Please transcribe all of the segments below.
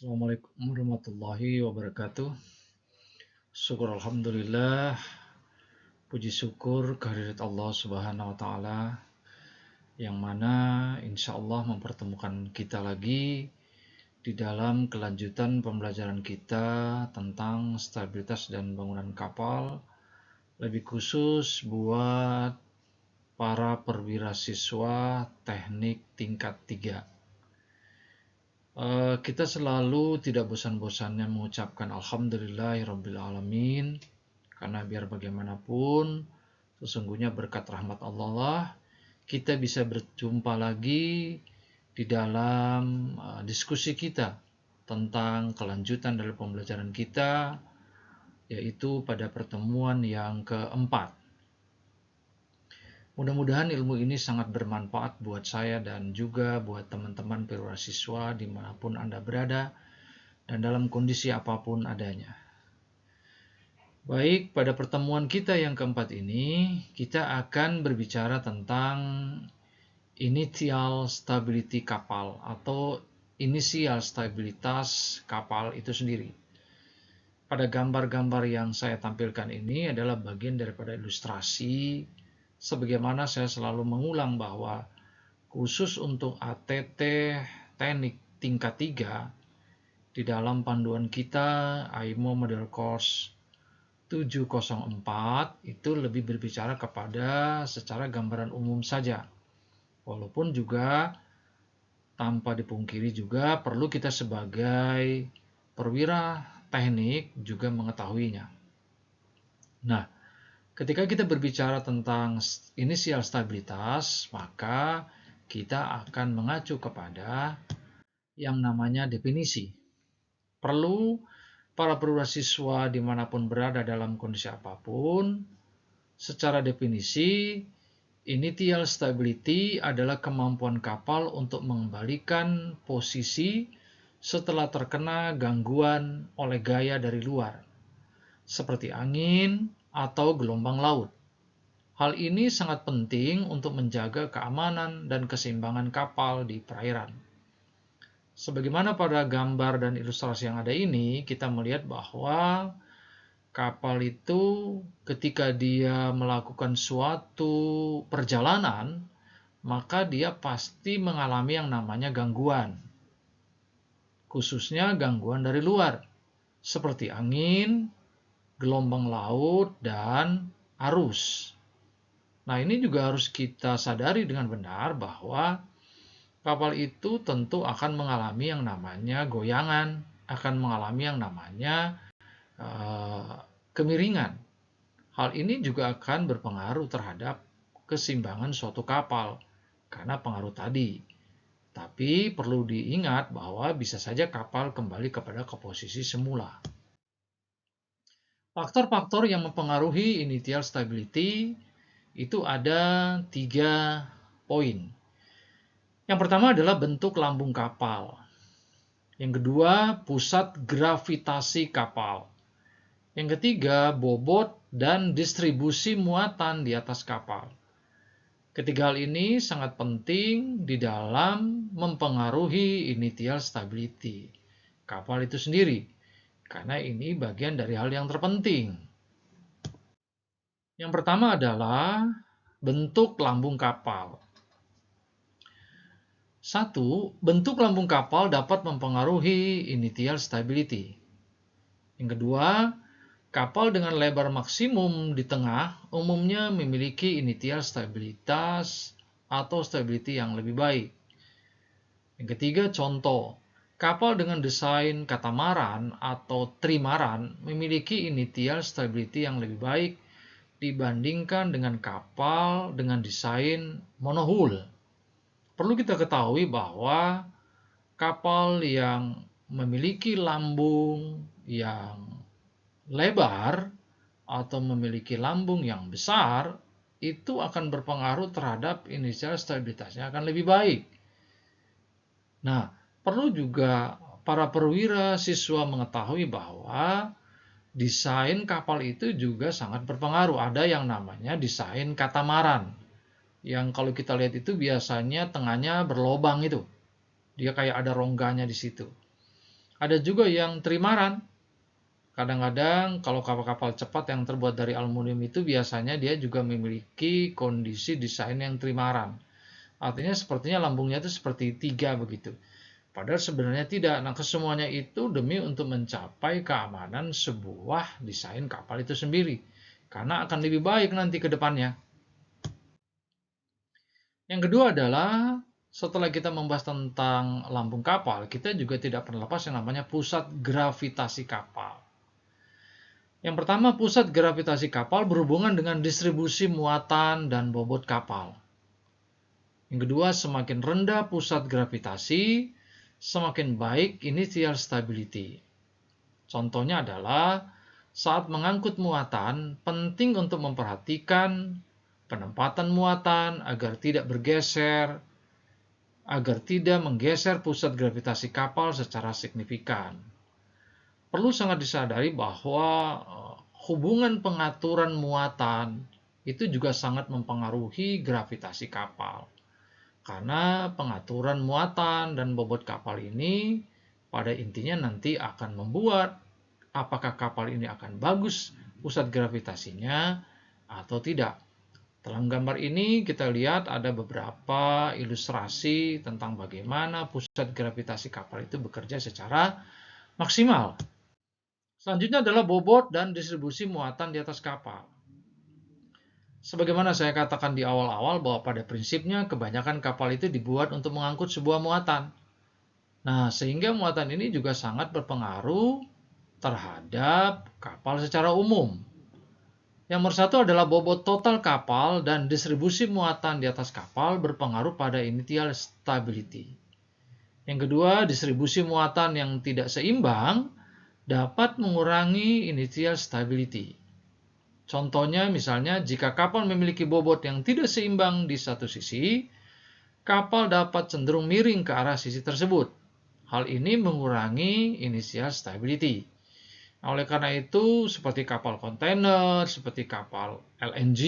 Assalamualaikum warahmatullahi wabarakatuh. Syukur alhamdulillah, puji syukur kehadirat Allah Subhanahu wa taala yang mana insya Allah mempertemukan kita lagi di dalam kelanjutan pembelajaran kita tentang stabilitas dan bangunan kapal, lebih khusus buat para perwira siswa teknik tingkat 3. Kita selalu tidak bosan-bosannya mengucapkan Alhamdulillahirrabbilalamin, karena biar bagaimanapun sesungguhnya berkat rahmat Allah lah kita bisa berjumpa lagi di dalam diskusi kita tentang kelanjutan dari pembelajaran kita, yaitu pada pertemuan yang keempat. Mudah-mudahan ilmu ini sangat bermanfaat buat saya dan juga buat teman-teman perwira siswa dimanapun Anda berada dan dalam kondisi apapun adanya. Baik, pada pertemuan kita yang keempat ini, kita akan berbicara tentang initial stability kapal atau inisial stabilitas kapal itu sendiri. Pada gambar-gambar yang saya tampilkan ini adalah bagian daripada ilustrasi, sebagaimana saya selalu mengulang bahwa khusus untuk ATT teknik tingkat 3 di dalam panduan kita AIMO Model Course 704 itu lebih berbicara kepada secara gambaran umum saja. Walaupun juga tanpa dipungkiri juga perlu kita sebagai perwira teknik juga mengetahuinya. Nah, ketika kita berbicara tentang inisial stabilitas, maka kita akan mengacu kepada yang namanya definisi. Perlu para perwira siswa dimanapun berada dalam kondisi apapun, secara definisi, initial stability adalah kemampuan kapal untuk mengembalikan posisi setelah terkena gangguan oleh gaya dari luar, seperti angin atau gelombang laut. Hal ini sangat penting untuk menjaga keamanan dan keseimbangan kapal di perairan. Sebagaimana pada gambar dan ilustrasi yang ada ini, kita melihat bahwa kapal itu ketika dia melakukan suatu perjalanan, maka dia pasti mengalami yang namanya gangguan. Khususnya gangguan dari luar, seperti angin, gelombang laut, dan arus. Nah, ini juga harus kita sadari dengan benar bahwa kapal itu tentu akan mengalami yang namanya goyangan, akan mengalami yang namanya kemiringan. Hal ini juga akan berpengaruh terhadap keseimbangan suatu kapal karena pengaruh tadi. Tapi perlu diingat bahwa bisa saja kapal kembali kepada posisi semula. Faktor-faktor yang mempengaruhi initial stability itu ada 3 poin. Yang pertama adalah bentuk lambung kapal. Yang kedua, pusat gravitasi kapal. Yang ketiga, bobot dan distribusi muatan di atas kapal. Ketiga hal ini sangat penting di dalam mempengaruhi initial stability kapal itu sendiri, karena ini bagian dari hal yang terpenting. Yang pertama adalah bentuk lambung kapal. 1. Bentuk lambung kapal dapat mempengaruhi initial stability. Yang kedua, kapal dengan lebar maksimum di tengah umumnya memiliki initial stabilitas atau stability yang lebih baik. Yang ketiga, contoh, kapal dengan desain katamaran atau trimaran memiliki initial stability yang lebih baik dibandingkan dengan kapal dengan desain monohull. Perlu kita ketahui bahwa kapal yang memiliki lambung yang lebar atau memiliki lambung yang besar itu akan berpengaruh terhadap inisial stabilitasnya akan lebih baik. Nah, perlu juga para perwira siswa mengetahui bahwa desain kapal itu juga sangat berpengaruh. Ada yang namanya desain katamaran, yang kalau kita lihat itu biasanya tengahnya berlobang itu. Dia kayak ada rongganya di situ. Ada juga yang trimaran. Kadang-kadang kalau kapal-kapal cepat yang terbuat dari aluminium itu biasanya dia juga memiliki kondisi desain yang trimaran. Artinya sepertinya lambungnya itu seperti tiga begitu. Padahal sebenarnya tidak. Nah, kesemuanya itu demi untuk mencapai keamanan sebuah desain kapal itu sendiri. Karena akan lebih baik nanti ke depannya. Yang kedua adalah setelah kita membahas tentang lambung kapal, kita juga tidak pernah lepas yang namanya pusat gravitasi kapal. Yang pertama, pusat gravitasi kapal berhubungan dengan distribusi muatan dan bobot kapal. Yang kedua, semakin rendah pusat gravitasi, semakin baik initial stability. Contohnya adalah saat mengangkut muatan, penting untuk memperhatikan penempatan muatan agar tidak bergeser, agar tidak menggeser pusat gravitasi kapal secara signifikan. Perlu sangat disadari bahwa hubungan pengaturan muatan itu juga sangat mempengaruhi gravitasi kapal. Karena pengaturan muatan dan bobot kapal ini pada intinya nanti akan membuat apakah kapal ini akan bagus pusat gravitasinya atau tidak. Dalam gambar ini kita lihat ada beberapa ilustrasi tentang bagaimana pusat gravitasi kapal itu bekerja secara maksimal. Selanjutnya adalah bobot dan distribusi muatan di atas kapal. Sebagaimana saya katakan di awal-awal bahwa pada prinsipnya kebanyakan kapal itu dibuat untuk mengangkut sebuah muatan. Nah, sehingga muatan ini juga sangat berpengaruh terhadap kapal secara umum. Yang nomor satu adalah bobot total kapal dan distribusi muatan di atas kapal berpengaruh pada initial stability. Yang kedua, distribusi muatan yang tidak seimbang dapat mengurangi initial stability. Contohnya misalnya jika kapal memiliki bobot yang tidak seimbang di satu sisi, kapal dapat cenderung miring ke arah sisi tersebut. Hal ini mengurangi initial stability. Nah, oleh karena itu, seperti kapal kontainer, seperti kapal LNG,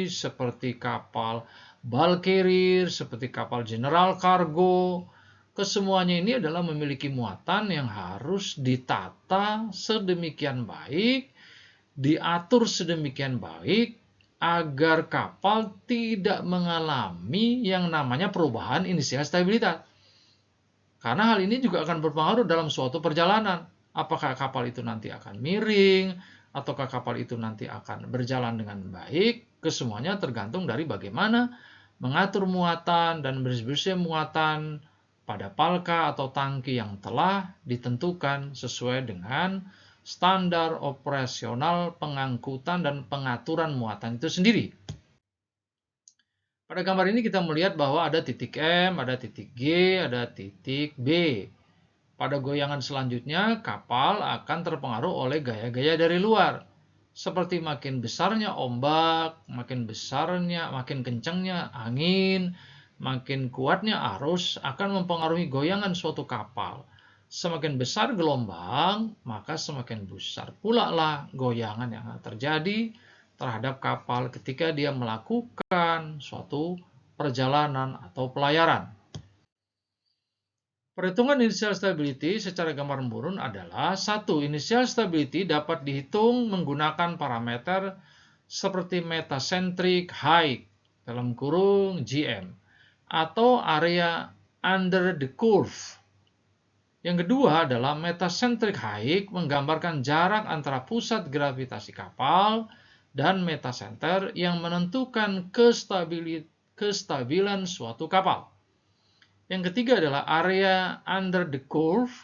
seperti kapal bulk carrier, seperti kapal general cargo, kesemuanya ini adalah memiliki muatan yang harus ditata sedemikian baik, diatur sedemikian baik, agar kapal tidak mengalami yang namanya perubahan inisial stabilitas. Karena hal ini juga akan berpengaruh dalam suatu perjalanan. Apakah kapal itu nanti akan miring, ataukah kapal itu nanti akan berjalan dengan baik, kesemuanya tergantung dari bagaimana mengatur muatan dan distribusi muatan pada palka atau tangki yang telah ditentukan sesuai dengan standar operasional pengangkutan dan pengaturan muatan itu sendiri. Pada gambar ini kita melihat bahwa ada titik M, ada titik G, ada titik B. Pada goyangan selanjutnya, kapal akan terpengaruh oleh gaya-gaya dari luar. Seperti makin besarnya ombak, makin kencangnya angin, makin kuatnya arus akan mempengaruhi goyangan suatu kapal. Semakin besar gelombang, maka semakin besar pula lah goyangan yang terjadi terhadap kapal ketika dia melakukan suatu perjalanan atau pelayaran. Perhitungan initial stability secara gambar menurun adalah satu, initial stability dapat dihitung menggunakan parameter seperti metacentric height dalam kurung GM atau area under the curve. Yang kedua adalah metacentric height menggambarkan jarak antara pusat gravitasi kapal dan metacenter yang menentukan kestabilan suatu kapal. Yang ketiga adalah area under the curve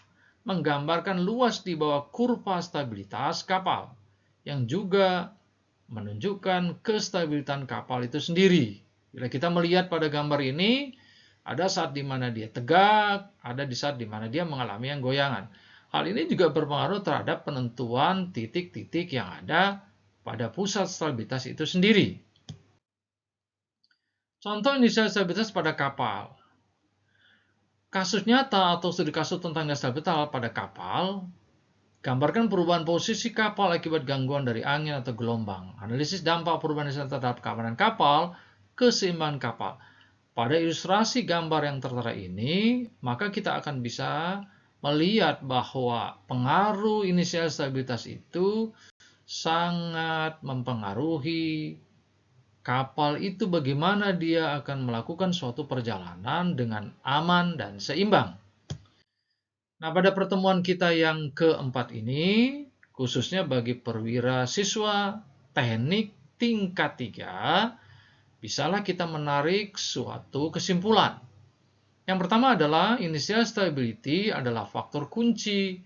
menggambarkan luas di bawah kurva stabilitas kapal yang juga menunjukkan kestabilitan kapal itu sendiri. Bila kita melihat pada gambar ini, ada saat di mana dia tegak, ada di saat di mana dia mengalami yang goyangan. Hal ini juga berpengaruh terhadap penentuan titik-titik yang ada pada pusat stabilitas itu sendiri. Contoh inisial stabilitas pada kapal. Kasus nyata atau studi kasus tentang stabilitas pada kapal, gambarkan perubahan posisi kapal akibat gangguan dari angin atau gelombang. Analisis dampak perubahan terhadap keamanan kapal, keseimbangan kapal. Pada ilustrasi gambar yang tertera ini, maka kita akan bisa melihat bahwa pengaruh inisial stabilitas itu sangat mempengaruhi kapal itu bagaimana dia akan melakukan suatu perjalanan dengan aman dan seimbang. Nah, pada pertemuan kita yang keempat ini, khususnya bagi perwira siswa teknik tingkat 3, bisalah kita menarik suatu kesimpulan. Yang pertama adalah initial stability adalah faktor kunci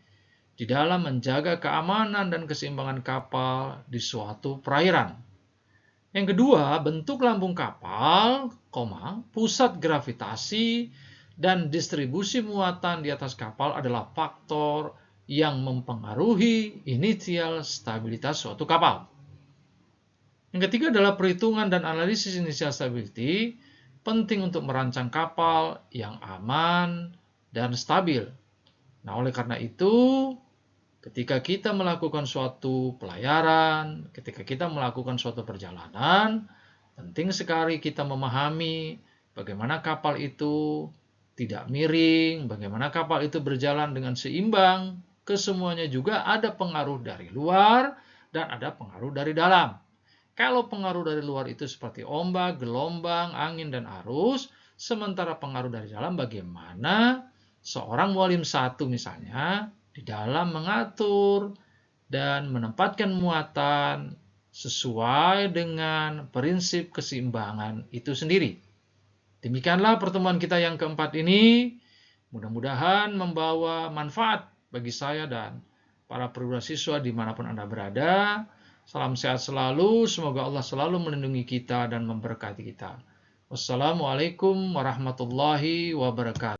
di dalam menjaga keamanan dan keseimbangan kapal di suatu perairan. Yang kedua, bentuk lambung kapal, pusat gravitasi, dan distribusi muatan di atas kapal adalah faktor yang mempengaruhi initial stabilitas suatu kapal. Yang ketiga adalah perhitungan dan analisis initial stability penting untuk merancang kapal yang aman dan stabil. Nah, oleh karena itu, ketika kita melakukan suatu pelayaran, ketika kita melakukan suatu perjalanan, penting sekali kita memahami bagaimana kapal itu tidak miring, bagaimana kapal itu berjalan dengan seimbang. Kesemuanya juga ada pengaruh dari luar dan ada pengaruh dari dalam. Kalau pengaruh dari luar itu seperti ombak, gelombang, angin, dan arus, sementara pengaruh dari dalam bagaimana seorang mualim satu misalnya di dalam mengatur dan menempatkan muatan sesuai dengan prinsip keseimbangan itu sendiri. Demikianlah pertemuan kita yang keempat ini. Mudah-mudahan membawa manfaat bagi saya dan para perwira siswa dimanapun Anda berada. Salam sehat selalu, semoga Allah selalu melindungi kita dan memberkati kita. Wassalamualaikum warahmatullahi wabarakatuh.